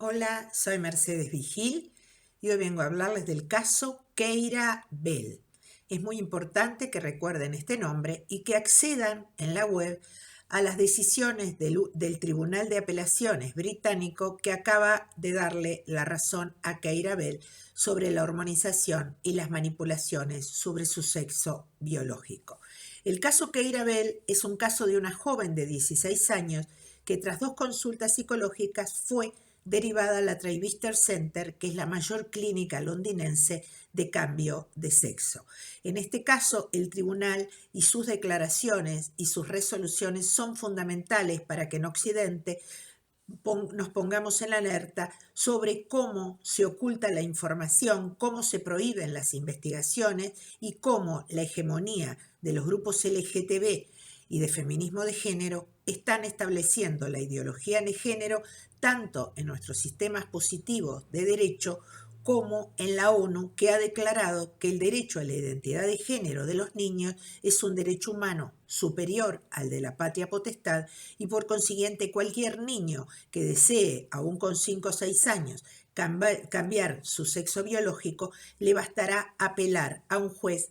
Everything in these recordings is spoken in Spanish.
Hola, soy Mercedes Vigil y hoy vengo a hablarles del caso Keira Bell. Es muy importante que recuerden este nombre y que accedan en la web a las decisiones del Tribunal de Apelaciones británico que acaba de darle la razón a Keira Bell sobre la hormonización y las manipulaciones sobre su sexo biológico. El caso Keira Bell es un caso de una joven de 16 años que tras 2 consultas psicológicas fue derivada a la Travestier Center, que es la mayor clínica londinense de cambio de sexo. En este caso, el tribunal y sus declaraciones y sus resoluciones son fundamentales para que en Occidente nos pongamos en alerta sobre cómo se oculta la información, cómo se prohíben las investigaciones y cómo la hegemonía de los grupos LGTB y de feminismo de género están estableciendo la ideología de género tanto en nuestros sistemas positivos de derecho como en la ONU, que ha declarado que el derecho a la identidad de género de los niños es un derecho humano superior al de la patria potestad y por consiguiente cualquier niño que desee, aún con 5 o 6 años, cambiar su sexo biológico, le bastará apelar a un juez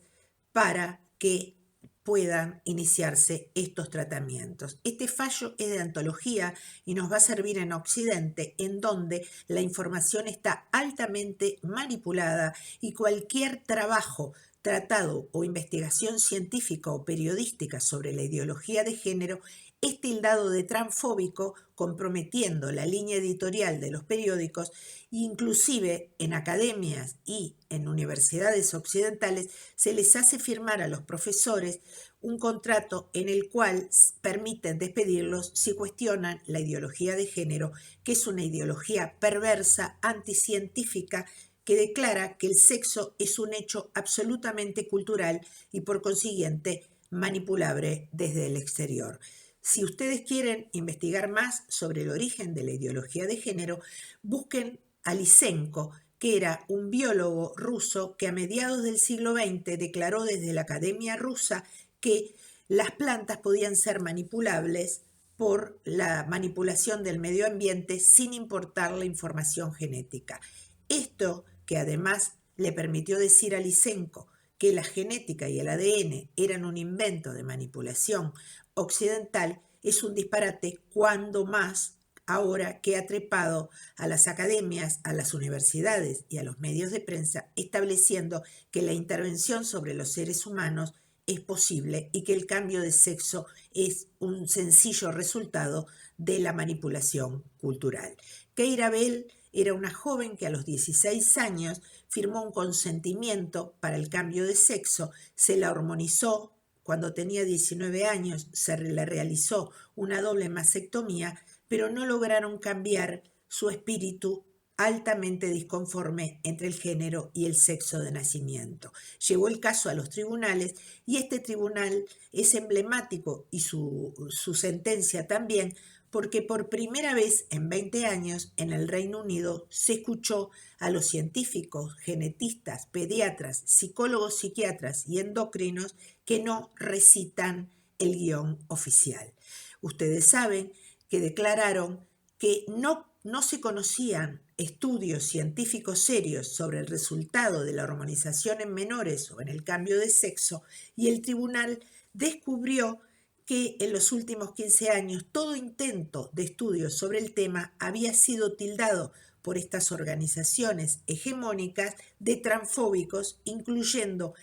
para que puedan iniciarse estos tratamientos. Este fallo es de antología y nos va a servir en Occidente, en donde la información está altamente manipulada y cualquier trabajo, tratado o investigación científica o periodística sobre la ideología de género es tildado de transfóbico, comprometiendo la línea editorial de los periódicos, inclusive en academias y en universidades occidentales se les hace firmar a los profesores un contrato en el cual permiten despedirlos si cuestionan la ideología de género, que es una ideología perversa, anticientífica, que declara que el sexo es un hecho absolutamente cultural y por consiguiente manipulable desde el exterior. Si ustedes quieren investigar más sobre el origen de la ideología de género, busquen a Lysenko, que era un biólogo ruso que a mediados del siglo XX declaró desde la Academia Rusa que las plantas podían ser manipulables por la manipulación del medio ambiente sin importar la información genética. Esto, que además le permitió decir a Lysenko que la genética y el ADN eran un invento de manipulación occidental, es un disparate cuando más ahora que ha trepado a las academias, a las universidades y a los medios de prensa, estableciendo que la intervención sobre los seres humanos es posible y que el cambio de sexo es un sencillo resultado de la manipulación cultural. Keira Bell era una joven que a los 16 años firmó un consentimiento para el cambio de sexo, se la hormonizó. Cuando tenía 19 años se le realizó una doble mastectomía, pero no lograron cambiar su espíritu altamente disconforme entre el género y el sexo de nacimiento. Llevó el caso a los tribunales y este tribunal es emblemático y su sentencia también porque por primera vez en 20 años en el Reino Unido se escuchó a los científicos, genetistas, pediatras, psicólogos, psiquiatras y endocrinos que no recitan el guión oficial. Ustedes saben que declararon que no se conocían estudios científicos serios sobre el resultado de la hormonización en menores o en el cambio de sexo y el tribunal descubrió que en los últimos 15 años todo intento de estudio sobre el tema había sido tildado por estas organizaciones hegemónicas de transfóbicos, incluyendo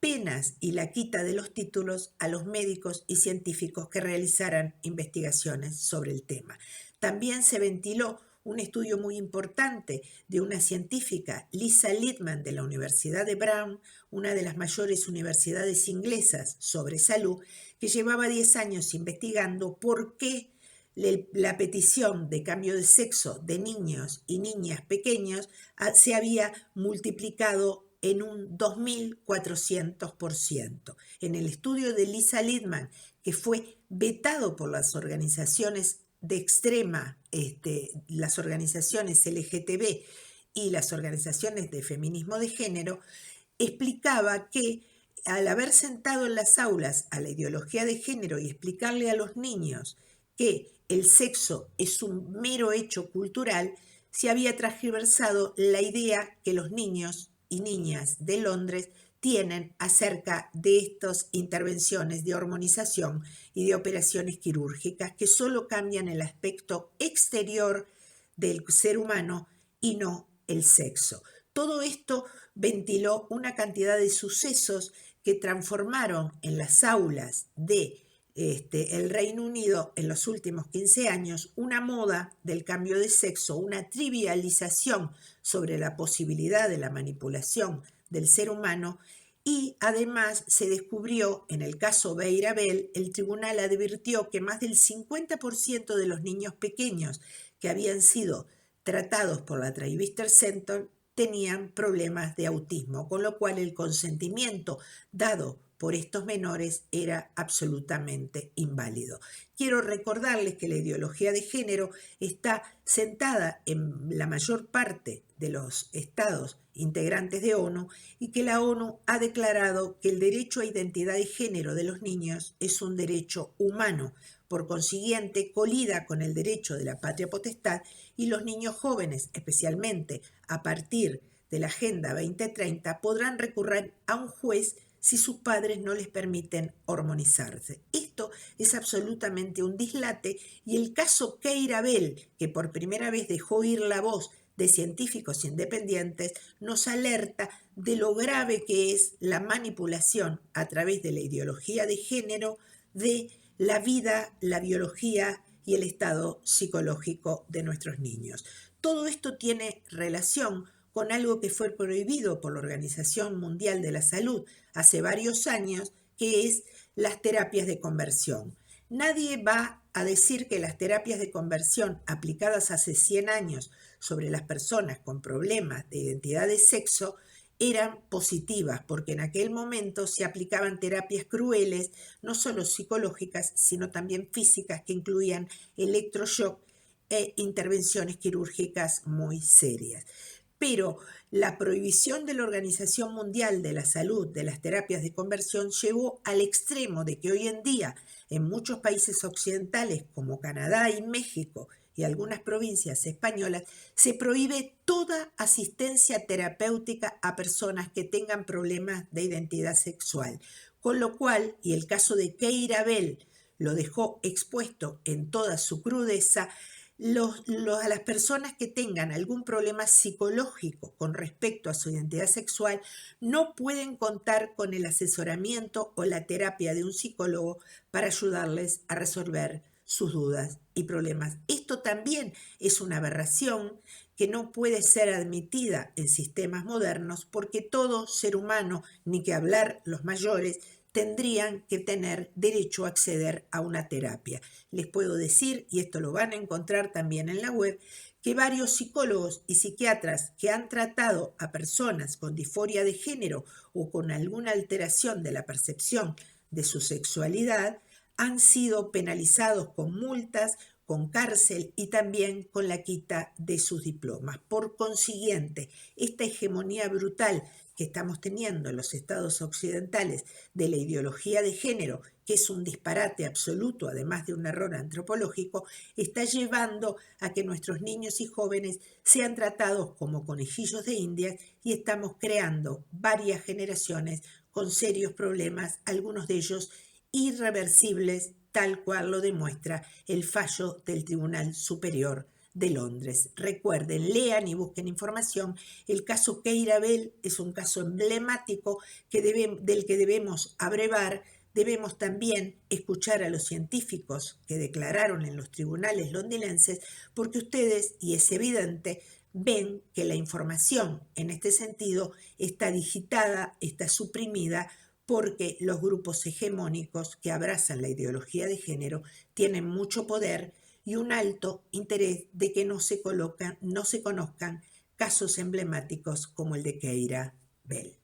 penas y la quita de los títulos a los médicos y científicos que realizaran investigaciones sobre el tema. También se ventiló un estudio muy importante de una científica, Lisa Littman, de la Universidad de Brown, una de las mayores universidades inglesas sobre salud, que llevaba 10 años investigando por qué la petición de cambio de sexo de niños y niñas pequeños se había multiplicado en un 2400%. En el estudio de Lisa Littman, que fue vetado por las organizaciones de extrema, las organizaciones LGTB y las organizaciones de feminismo de género, explicaba que al haber sentado en las aulas a la ideología de género y explicarle a los niños que el sexo es un mero hecho cultural, se había transversado la idea que los niños y niñas de Londres tienen acerca de estas intervenciones de hormonización y de operaciones quirúrgicas que solo cambian el aspecto exterior del ser humano y no el sexo. Todo esto ventiló una cantidad de sucesos que transformaron en las aulas de el Reino Unido en los últimos 15 años una moda del cambio de sexo, una trivialización sobre la posibilidad de la manipulación del ser humano, y además se descubrió en el caso Beira Bell, el tribunal advirtió que más del 50% de los niños pequeños que habían sido tratados por la Trivester Center tenían problemas de autismo, con lo cual el consentimiento dado por estos menores era absolutamente inválido. Quiero recordarles que la ideología de género está sentada en la mayor parte de los estados integrantes de ONU y que la ONU ha declarado que el derecho a identidad de género de los niños es un derecho humano. Por consiguiente, colida con el derecho de la patria potestad y los niños jóvenes, especialmente a partir de la Agenda 2030, podrán recurrir a un juez si sus padres no les permiten hormonizarse. Esto es absolutamente un dislate y el caso Keira Bell, que por primera vez dejó oír la voz de científicos independientes, nos alerta de lo grave que es la manipulación a través de la ideología de género de la vida, la biología y el estado psicológico de nuestros niños. Todo esto tiene relación con algo que fue prohibido por la Organización Mundial de la Salud hace varios años, que es las terapias de conversión. Nadie va a decir que las terapias de conversión aplicadas hace 100 años sobre las personas con problemas de identidad de sexo eran positivas, porque en aquel momento se aplicaban terapias crueles, no solo psicológicas, sino también físicas, que incluían electroshock e intervenciones quirúrgicas muy serias. Pero la prohibición de la Organización Mundial de la Salud de las terapias de conversión llevó al extremo de que hoy en día en muchos países occidentales como Canadá y México y algunas provincias españolas se prohíbe toda asistencia terapéutica a personas que tengan problemas de identidad sexual. Con lo cual, y el caso de Keira Bell lo dejó expuesto en toda su crudeza, a las personas que tengan algún problema psicológico con respecto a su identidad sexual no pueden contar con el asesoramiento o la terapia de un psicólogo para ayudarles a resolver sus dudas y problemas. Esto también es una aberración que no puede ser admitida en sistemas modernos porque todo ser humano, ni que hablar los mayores, tendrían que tener derecho a acceder a una terapia. Les puedo decir, y esto lo van a encontrar también en la web, que varios psicólogos y psiquiatras que han tratado a personas con disforia de género o con alguna alteración de la percepción de su sexualidad han sido penalizados con multas, con cárcel y también con la quita de sus diplomas. Por consiguiente, esta hegemonía brutal que estamos teniendo en los estados occidentales de la ideología de género, que es un disparate absoluto, además de un error antropológico, está llevando a que nuestros niños y jóvenes sean tratados como conejillos de Indias y estamos creando varias generaciones con serios problemas, algunos de ellos irreversibles, tal cual lo demuestra el fallo del Tribunal Superior de Londres. Recuerden, lean y busquen información. El caso Keira Bell es un caso emblemático del que debemos abrevar. Debemos también escuchar a los científicos que declararon en los tribunales londinenses, porque ustedes, y es evidente, ven que la información en este sentido está digitada, está suprimida, porque los grupos hegemónicos que abrazan la ideología de género tienen mucho poder y un alto interés de que no se conozcan casos emblemáticos como el de Keira Bell.